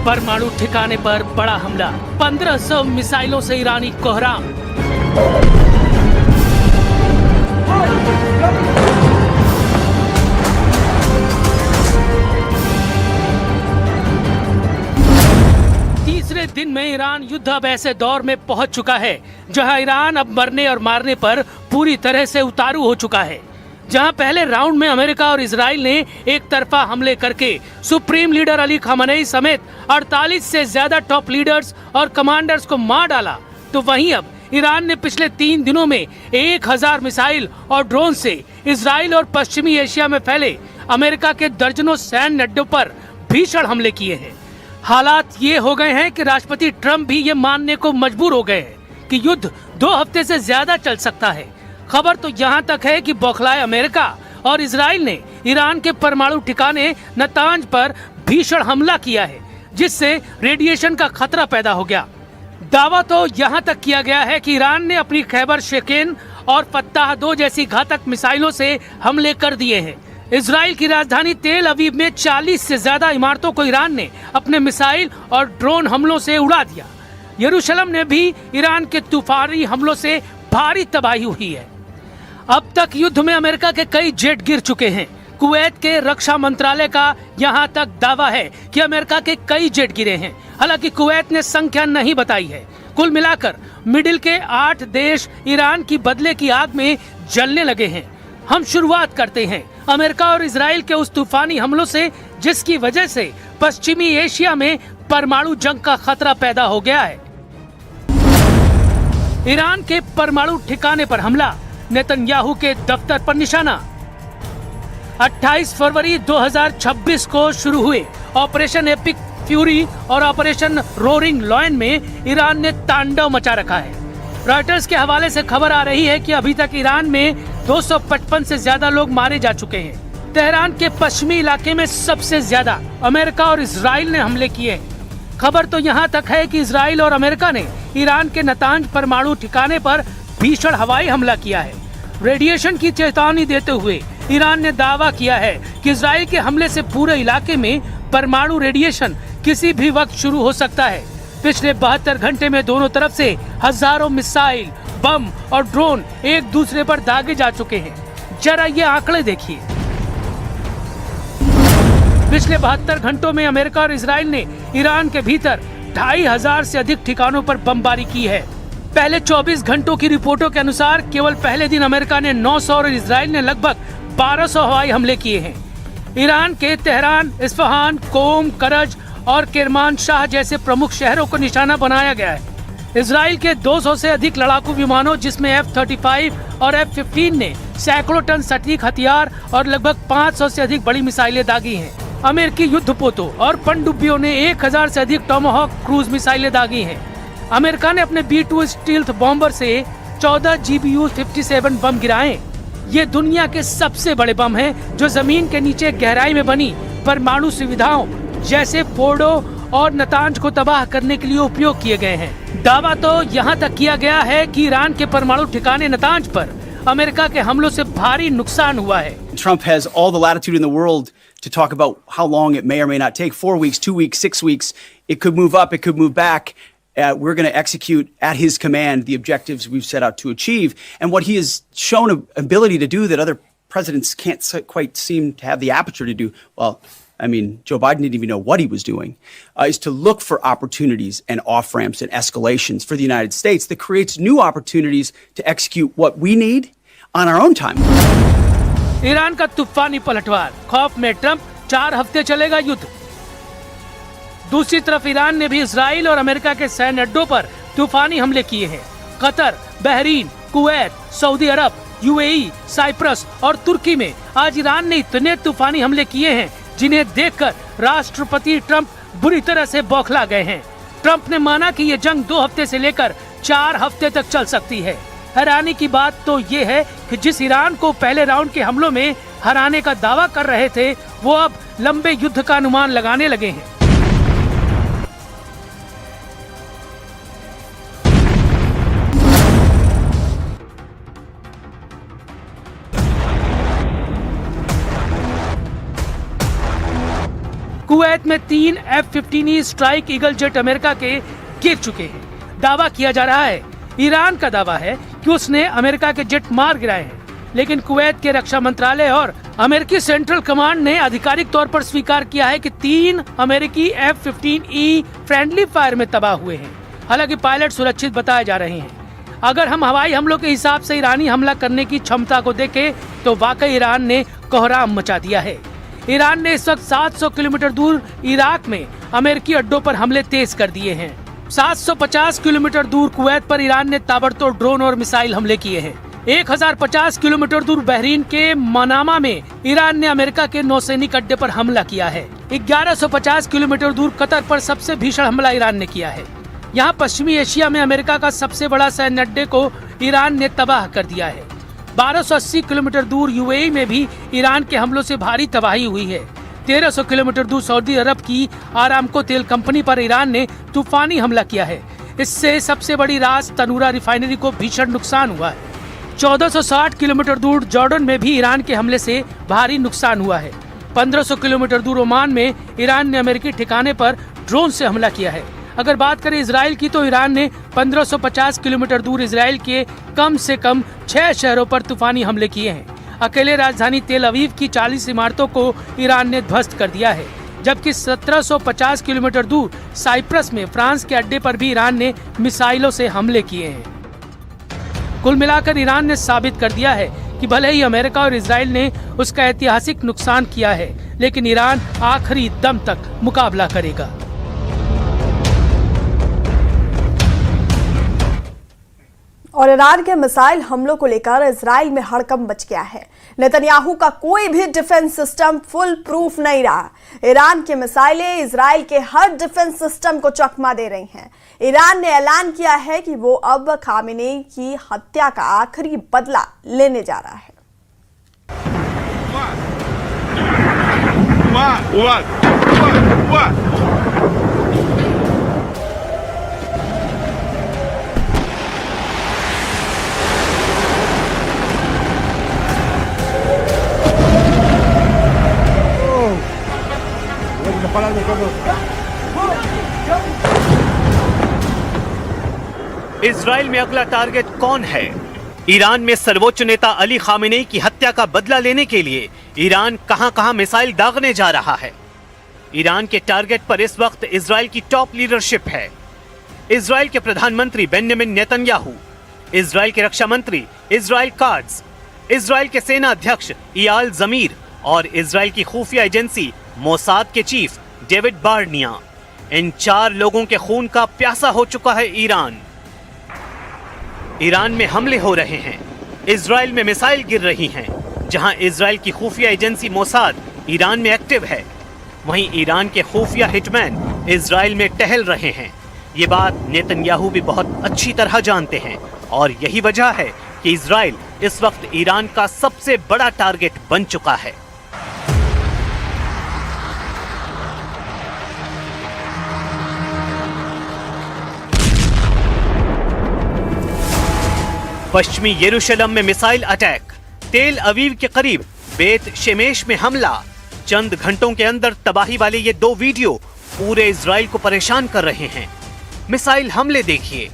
परमाणु ठिकाने पर बड़ा हमला, 1500 मिसाइलों से ईरानी कोहराम। तीसरे दिन में ईरान युद्ध अब ऐसे दौर में पहुंच चुका है जहां ईरान अब मरने और मारने पर पूरी तरह से उतारू हो चुका है। जहां पहले राउंड में अमेरिका और इजराइल ने एक तरफा हमले करके सुप्रीम लीडर अली खamenei समेत 48 से ज्यादा टॉप लीडर्स और कमांडर्स को मार डाला, तो वहीं अब ईरान ने पिछले 3 दिनों में 1000 मिसाइल और ड्रोन से इजराइल और पश्चिमी एशिया में फैले अमेरिका के दर्जनों सैन्य अड्डों पर भीषण हमले किए हैं। हालात ये हो गए हैं कि राष्ट्रपति ट्रंप भी ये मानने को मजबूर हो गए हैं कि युद्ध 2 हफ्ते से ज्यादा चल सकता है। खबर तो यहाँ तक है कि बौखलाए अमेरिका और इजराइल ने ईरान के परमाणु ठिकाने नतांज पर भीषण हमला किया है, जिससे रेडिएशन का खतरा पैदा हो गया। दावा तो यहाँ तक किया गया है कि ईरान ने अपनी खैबर शेकेन और फत्ताह 2 जैसी घातक मिसाइलों से हमले कर दिए हैं। इजराइल की राजधानी तेल अवीव में 40 से ज्यादा इमारतों को ईरान ने अपने मिसाइल और ड्रोन हमलों से उड़ा दिया। यरूशलेम ने भी ईरान के तूफानी हमलों से भारी तबाही हुई है। अब तक युद्ध में अमेरिका के कई जेट गिर चुके हैं। कुवैत के रक्षा मंत्रालय का यहां तक दावा है कि अमेरिका के कई जेट गिरे हैं। हालांकि कुवैत ने संख्या नहीं बताई है। कुल मिलाकर मिडिल के 8 देश ईरान की बदले की आग में जलने लगे हैं। हम शुरुआत करते हैं अमेरिका और इजराइल के उस तूफानी हमलों से, जिसकी वजह से पश्चिमी एशिया में परमाणु जंग का खतरा पैदा हो गया है। ईरान के परमाणु ठिकाने पर हमला, नेतन्याहू के दफ्तर पर निशाना। 28 फरवरी 2026 को शुरू हुए ऑपरेशन एपिक फ्यूरी और ऑपरेशन रोरिंग लॉयन में ईरान ने तांडव मचा रखा है। रॉयटर्स के हवाले से खबर आ रही है कि अभी तक ईरान में 255 से ज्यादा लोग मारे जा चुके हैं। तेहरान के पश्चिमी इलाके में सबसे ज्यादा अमेरिका और इजराइल ने हमले किए हैं। खबर तो यहाँ तक है कि इजराइल और अमेरिका ने ईरान के नतांज परमाणु ठिकाने पर भीषण हवाई हमला किया है। रेडिएशन की चेतावनी देते हुए ईरान ने दावा किया है कि इजराइल के हमले से पूरे इलाके में परमाणु रेडिएशन किसी भी वक्त शुरू हो सकता है। पिछले 72 घंटे में दोनों तरफ से हजारों मिसाइल, बम और ड्रोन एक दूसरे पर दागे जा चुके हैं। जरा ये आंकड़े देखिए। पिछले 72 घंटों में अमेरिका और इजराइल ने ईरान के भीतर 2500 से अधिक ठिकानों पर बमबारी की है। पहले 24 घंटों की रिपोर्टों के अनुसार केवल पहले दिन अमेरिका ने 900 और इजराइल ने लगभग 1200 हवाई हमले किए हैं। ईरान के तेहरान, इस्फहान, कोम, करज और किरमानशाह जैसे प्रमुख शहरों को निशाना बनाया गया है। इजराइल के 200 से अधिक लड़ाकू विमानों, जिसमें F-35 और F-15 ने सैकड़ों टन सटीक हथियार और लगभग 500 से अधिक बड़ी मिसाइलें दागी हैं। अमेरिकी युद्धपोतों और पनडुब्बियों ने 1000 से अधिक टोमाहॉक क्रूज मिसाइलें दागी हैं। अमेरिका ने अपने B-2 स्टील्थ बॉम्बर से 14 GBU-57 बम गिराए। ये दुनिया के सबसे बड़े बम हैं जो जमीन के नीचे गहराई में बनी परमाणु सुविधाओं जैसे फोर्डो और नतांज को तबाह करने के लिए उपयोग किए गए हैं। दावा तो यहाँ तक किया गया है कि ईरान के परमाणु ठिकाने नतांज पर अमेरिका के हमलों से भारी नुकसान हुआ है। Trump has all the latitude in the world to talk about how long it may or may not take. 4 weeks, 2 weeks, 6 weeks. It could move up, it could move back. We're going to execute at his command the objectives we've set out to achieve. And what he has shown an ability to do that other presidents can't quite seem to have the aperture to do, well, I mean, Joe Biden didn't even know what he was doing, is to look for opportunities and off-ramps and escalations for the United States that creates new opportunities to execute what we need on our own time. Iran का तूफानी पलटवार, खौफ में Trump, 4 हफ्ते चलेगा युद्ध। दूसरी तरफ ईरान ने भी इजराइल और अमेरिका के सैन्य अड्डों पर तूफानी हमले किए हैं। कतर, बहरीन, कुवैत, सऊदी अरब, यूएई, साइप्रस और तुर्की में आज ईरान ने इतने तूफानी हमले किए हैं जिन्हें देखकर राष्ट्रपति ट्रंप बुरी तरह से बौखला गए हैं। ट्रंप ने माना कि ये जंग 2 हफ्ते से लेकर 4 हफ्ते तक चल सकती है। हैरानी की बात तो ये है कि जिस ईरान को पहले राउंड के हमलों में हराने का दावा कर रहे थे, वो अब लंबे युद्ध का अनुमान लगाने लगे हैं। कुवैत में 3 F-15E strike eagle jet America के गिर चुके हैं। दावा किया जा रहा है, ईरान का दावा है कि उसने अमेरिका के जेट मार गिराए हैं, लेकिन कुवैत के रक्षा मंत्रालय और अमेरिकी सेंट्रल कमांड ने आधिकारिक तौर पर स्वीकार किया है कि 3 अमेरिकी F-15E फ्रेंडली फायर में तबाह हुए हैं। हालांकि पायलट सुरक्षित बताए जा रहे हैं। अगर हम हवाई हमलों के हिसाब से ईरानी हमला करने की क्षमता को देखें तो वाकई ईरान ने कोहराम मचा दिया है। ईरान ने इस वक्त 700 किलोमीटर दूर इराक में अमेरिकी अड्डों पर हमले तेज कर दिए हैं। 750 किलोमीटर दूर कुवैत पर ईरान ने ताबड़तोड़ ड्रोन और मिसाइल हमले किए हैं। 1050 किलोमीटर दूर बहरीन के मनामा में ईरान ने अमेरिका के नौसैनिक अड्डे पर हमला किया है। 1150 किलोमीटर दूर कतर पर सबसे भीषण हमला ईरान ने किया है। यहाँ पश्चिमी एशिया में अमेरिका का सबसे बड़ा सैन्य अड्डे को ईरान ने तबाह कर दिया है। 1280 किलोमीटर दूर यूएई में भी ईरान के हमलों से भारी तबाही हुई है। 1300 किलोमीटर दूर सऊदी अरब की आरामको तेल कंपनी पर ईरान ने तूफानी हमला किया है। इससे सबसे बड़ी रास तनूरा रिफाइनरी को भीषण नुकसान हुआ है। 1460 किलोमीटर दूर जॉर्डन में भी ईरान के हमले से भारी नुकसान हुआ है। 1500 किलोमीटर दूर ओमान में ईरान ने अमेरिकी ठिकाने पर ड्रोन से हमला किया है। अगर बात करें इजराइल की तो ईरान ने 1550 किलोमीटर दूर इजराइल के कम से कम 6 शहरों पर तूफानी हमले किए हैं। अकेले राजधानी तेल अवीव की 40 इमारतों को ईरान ने ध्वस्त कर दिया है, जबकि 1750 किलोमीटर दूर साइप्रस में फ्रांस के अड्डे पर भी ईरान ने मिसाइलों से हमले किए हैं। कुल मिलाकर ईरान ने साबित कर दिया है कि भले ही अमेरिका और इजराइल ने उसका ऐतिहासिक नुकसान किया है, लेकिन ईरान आखिरी दम तक मुकाबला करेगा। और ईरान के मिसाइल हमलों को लेकर इजराइल में हड़कंप मच गया है। नेतन्याहू का कोई भी डिफेंस सिस्टम फुल प्रूफ नहीं रहा। ईरान के मिसाइलें इजराइल के हर डिफेंस सिस्टम को चकमा दे रही हैं। ईरान ने ऐलान किया है कि वो अब खामेनेई की हत्या का आखिरी बदला लेने जा रहा है। इजराइल में अगला टारगेट कौन है? ईरान में सर्वोच्च नेता अली खामेनेई की हत्या का बदला लेने के लिए ईरान कहां-कहां मिसाइल दागने जा रहा है। ईरान के टारगेट पर इस वक्त इजराइल की टॉप लीडरशिप है। इजराइल के प्रधानमंत्री बेंजामिन नेतन्याहू, इजराइल के रक्षा मंत्री इजराइल काट्ज, इजराइल के सेना अध्यक्ष इयाल ज़मीर और इजराइल की खुफिया एजेंसी मोसाद के चीफ डेविड बार्निया। इन 4 लोगों के खून का प्यासा हो चुका है ईरान। ईरान में हमले हो रहे हैं, इजराइल में मिसाइल गिर रही हैं। जहां इजराइल की खुफिया एजेंसी मोसाद ईरान में एक्टिव है, वहीं ईरान के खुफिया हिटमैन इजराइल में टहल रहे हैं। ये बात नेतन्याहू भी बहुत अच्छी तरह जानते हैं और यही वजह है कि इजराइल इस वक्त ईरान का सबसे बड़ा टारगेट बन चुका है। पश्चिमी यरूशलेम में मिसाइल अटैक, तेल अवीव के करीब बेत शेमेश में हमला। चंद घंटों के अंदर तबाही वाले ये 2 वीडियो पूरे इजराइल को परेशान कर रहे हैं। मिसाइल हमले देखिए,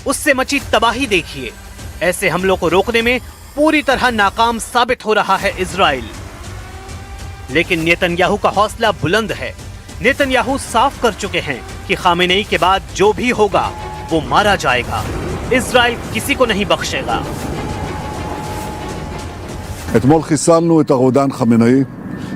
उससे मची तबाही देखिए। ऐसे हमलों को रोकने में पूरी तरह नाकाम साबित हो रहा है इजराइल। लेकिन नेतन्याहू का हौसला बुलंद है। नेतन्याहू साफ कर चुके हैं कि खामेनेई के बाद जो भी होगा वो मारा जाएगा। इजराइल किसी को नहीं बख्शेगा। אתמול חיסלנו את הרודן חמינאי,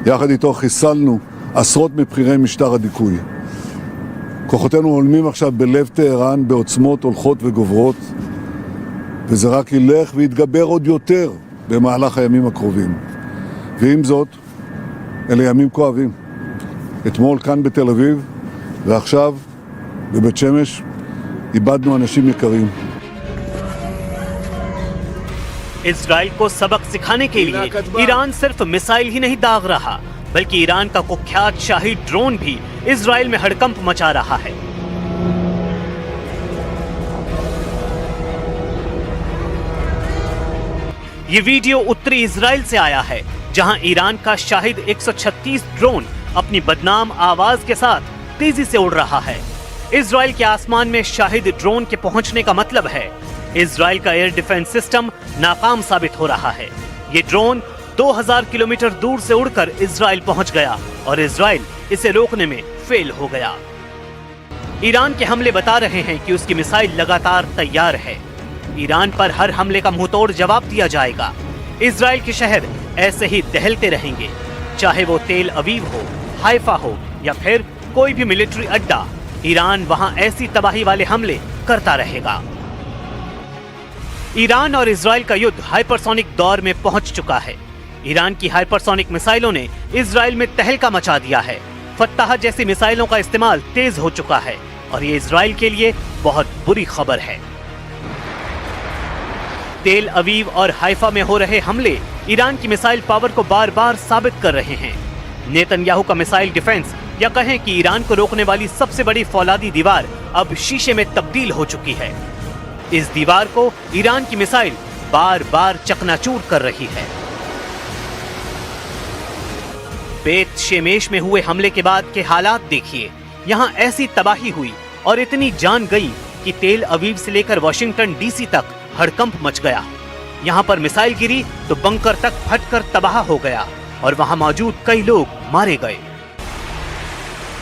יחד איתו חיסלנו עשרות מבכירי משטר הדיכוי. כוחותינו הולמים עכשיו בלב טהרן בעוצמות הולכות וגוברות, וזה רק ילך ויתגבר עוד יותר במהלך הימים הקרובים. ועם זאת, אלה ימים כואבים. אתמול כאן בתל אביב, ועכשיו בבית שמש, איבדנו אנשים יקרים. इजराइल को सबक सिखाने के लिए ईरान सिर्फ मिसाइल ही नहीं दाग रहा, बल्कि ईरान का कुख्यात शाही ड्रोन भी इजराइल में हड़कंप मचा रहा है। ये वीडियो उत्तरी इजराइल से आया है, जहां ईरान का शाहिद 136 ड्रोन अपनी बदनाम आवाज के साथ तेजी से उड़ रहा है। इजराइल के आसमान में शाहिद ड्रोन के पहुंचने का मतलब है इजराइल का एयर डिफेंस सिस्टम नाकाम साबित हो रहा है। ये ड्रोन 2000 किलोमीटर दूर से उड़कर इजराइल पहुंच गया और इजराइल इसे रोकने में फेल हो गया। ईरान के हमले बता रहे हैं कि उसकी मिसाइल लगातार तैयार है। ईरान पर हर हमले का मुंहतोड़ जवाब दिया जाएगा। इजराइल के शहर ऐसे ही दहलते रहेंगे, चाहे वो तेल अवीव हो, हाइफा हो या फिर कोई भी मिलिट्री अड्डा। ईरान वहां ऐसी तबाही वाले हमले करता रहेगा। ईरान और इजराइल का युद्ध हाइपरसोनिक दौर में पहुंच चुका है। ईरान की हाइपरसोनिक मिसाइलों ने इजराइल में तहलका मचा दिया है। फत्ताह जैसी मिसाइलों का इस्तेमाल तेज हो चुका है और ये इजराइल के लिए बहुत बुरी खबर है। तेल अवीव और हाइफा में हो रहे हमले ईरान की मिसाइल पावर को बार बार साबित कर रहे हैं। नेतन्याहू का मिसाइल डिफेंस या कहें कि ईरान को रोकने वाली सबसे बड़ी फौलादी दीवार अब शीशे में तब्दील हो चुकी है। इस दीवार को ईरान की मिसाइल बार बार चकनाचूर कर रही है। बेत शेमेश में हुए हमले के बाद के हालात देखिए। यहाँ ऐसी तबाही हुई और इतनी जान गई कि तेल अवीव से लेकर वॉशिंगटन डीसी तक हड़कंप मच गया। यहाँ पर मिसाइल गिरी तो बंकर तक फटकर तबाह हो गया और वहां मौजूद कई लोग मारे गए।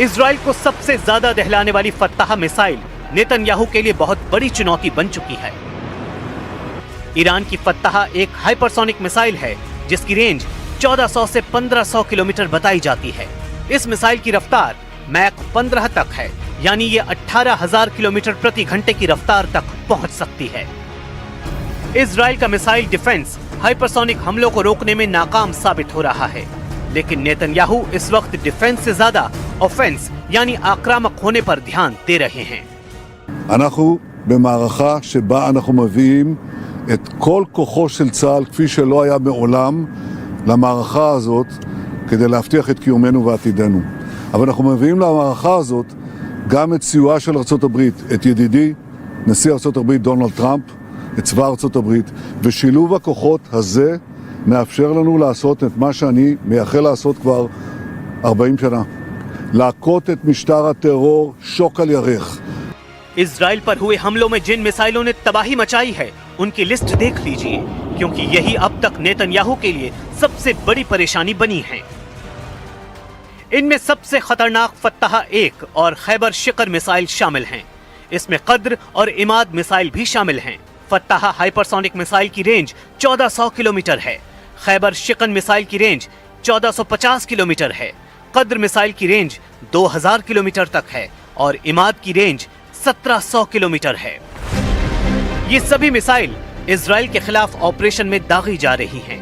इजराइल को सबसे ज्यादा दहलाने वाली फत्ताह मिसाइल नेतन्याहू के लिए बहुत बड़ी चुनौती बन चुकी है। ईरान की फत्ताह एक हाइपरसोनिक मिसाइल है जिसकी रेंज 1400 से 1500 किलोमीटर बताई जाती है। इस मिसाइल की रफ्तार मैक 15 तक है, यानी ये 18,000 किलोमीटर प्रति घंटे की रफ्तार तक पहुंच सकती है। इजराइल का मिसाइल डिफेंस हाइपरसोनिक हमलों को रोकने में नाकाम साबित हो रहा है, लेकिन नेतन्याहू इस वक्त डिफेंस से ज्यादा ऑफेंस यानी आक्रामक होने पर ध्यान दे रहे हैं। אנחנו במערכה שבה אנחנו מביאים את כל כוחו של צה"ל כפי שלא היה מעולם למערכה הזאת כדי להבטיח את קיומנו ועתידנו. אבל אנחנו מביאים למערכה הזאת גם את סיועה של ארצות הברית, את ידידי נשיא ארצות הברית דונלד טראמפ, את צבא ארצות הברית, ושילוב הכוחות הזה מאפשר לנו לעשות את מה שאני מייחל לעשות כבר 40 שנה. להכות את משטר הטרור שוק על ירך. इजराइल पर हुए हमलों में जिन मिसाइलों ने तबाही मचाई है उनकी लिस्ट देख लीजिए, क्योंकि यही अब तक नेतन्याहू के लिए सबसे बड़ी परेशानी बनी है। इनमें सबसे खतरनाक फत्ताह 1 और खैबर शिकर मिसाइल शामिल हैं। इसमें कद्र और इमाद मिसाइल भी शामिल हैं। फत्ताह हाइपरसोनिक मिसाइल की रेंज 1400 किलोमीटर है। खैबर शिकन मिसाइल की रेंज 1450 किलोमीटर है। कद्र मिसाइल की रेंज 2000 किलोमीटर तक है और इमाद की रेंज 1700 किलोमीटर है। ये सभी मिसाइल इजराइल के खिलाफ ऑपरेशन में दागी जा रही हैं।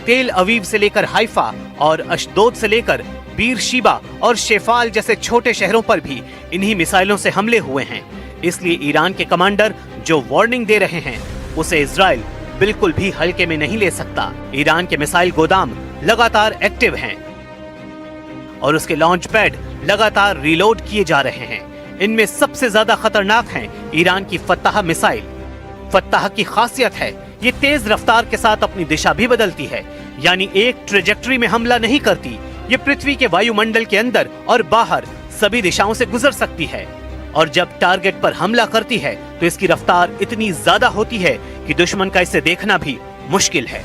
तेल अवीव से लेकर हाइफा और अशदोद से लेकर बीर शीबा और शेफाल जैसे छोटे शहरों पर भी इन्हीं मिसाइलों से हमले हुए हैं। इसलिए ईरान के कमांडर जो वार्निंग दे रहे हैं उसे इजराइल बिल्कुल भी हल्के में नहीं ले सकता। ईरान के मिसाइल गोदाम लगातार एक्टिव हैं और उसके लॉन्च पैड लगातार रीलोड किए जा रहे हैं। इनमें सबसे ज्यादा खतरनाक है ईरान की फत्ताह मिसाइल। फत्ताह की खासियत है ये तेज रफ्तार के साथ अपनी दिशा भी बदलती है, यानी एक ट्रेजेक्टरी में हमला नहीं करती। ये पृथ्वी के वायुमंडल के अंदर और बाहर सभी दिशाओं से गुजर सकती है और जब टारगेट पर हमला करती है तो इसकी रफ्तार इतनी ज्यादा होती है कि दुश्मन का इसे देखना भी मुश्किल है।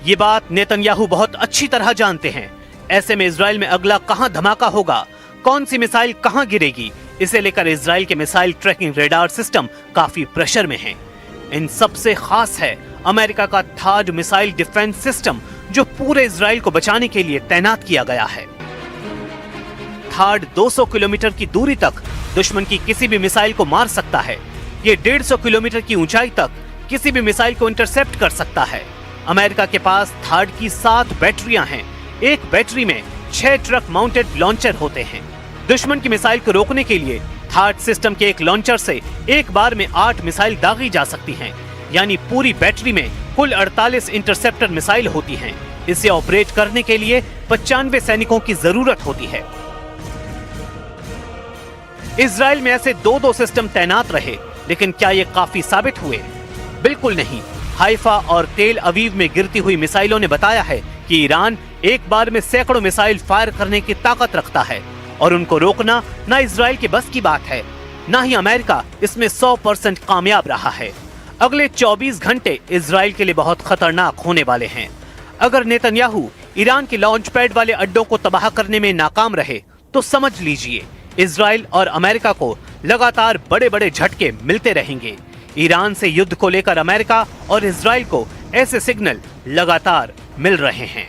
ये बात नेतन्याहू बहुत अच्छी तरह जानते हैं। ऐसे में इजराइल में अगला कहां धमाका होगा, कौन सी मिसाइल कहां गिरेगी, इसे लेकर इजराइल के मिसाइल ट्रैकिंग रेडार सिस्टम काफी प्रेशर में हैं। इन सबसे खास है अमेरिका का थाड मिसाइल डिफेंस सिस्टम जो पूरे इजराइल को बचाने के लिए तैनात किया गया है। थाड 200 किलोमीटर की दूरी तक दुश्मन की किसी भी मिसाइल को मार सकता है। ये 150 किलोमीटर की ऊंचाई तक किसी भी मिसाइल को इंटरसेप्ट कर सकता है। अमेरिका के पास थाड की 7 बैटरियां हैं। एक बैटरी में 6 ट्रक माउंटेड लॉन्चर होते हैं। दुश्मन की मिसाइल को रोकने के लिए थाड सिस्टम के एक लॉन्चर से एक बार में 8 मिसाइल दागी जा सकती हैं, यानी पूरी बैटरी में कुल 48 इंटरसेप्टर मिसाइल होती हैं। इसे ऑपरेट करने के लिए 95 सैनिकों की जरूरत होती है। इजराइल में ऐसे 2-2 सिस्टम तैनात रहे, लेकिन क्या ये काफी साबित हुए? बिल्कुल नहीं। हाइफा और तेल अवीव में गिरती हुई मिसाइलों ने बताया है कि कि ईरान एक बार में सैकड़ों मिसाइल फायर करने की ताकत रखता है और उनको रोकना ना इजराइल के बस की बात है, ना ही अमेरिका इसमें 100% कामयाब रहा है। अगले 24 घंटे इजराइल के लिए बहुत खतरनाक होने वाले हैं। अगर नेतन्याहू ईरान के लॉन्च पैड वाले अड्डों को तबाह करने में नाकाम रहे तो समझ लीजिए इजराइल और अमेरिका को लगातार बड़े बड़े झटके मिलते रहेंगे। ईरान से युद्ध को लेकर अमेरिका और इजराइल को ऐसे सिग्नल लगातार मिल रहे हैं।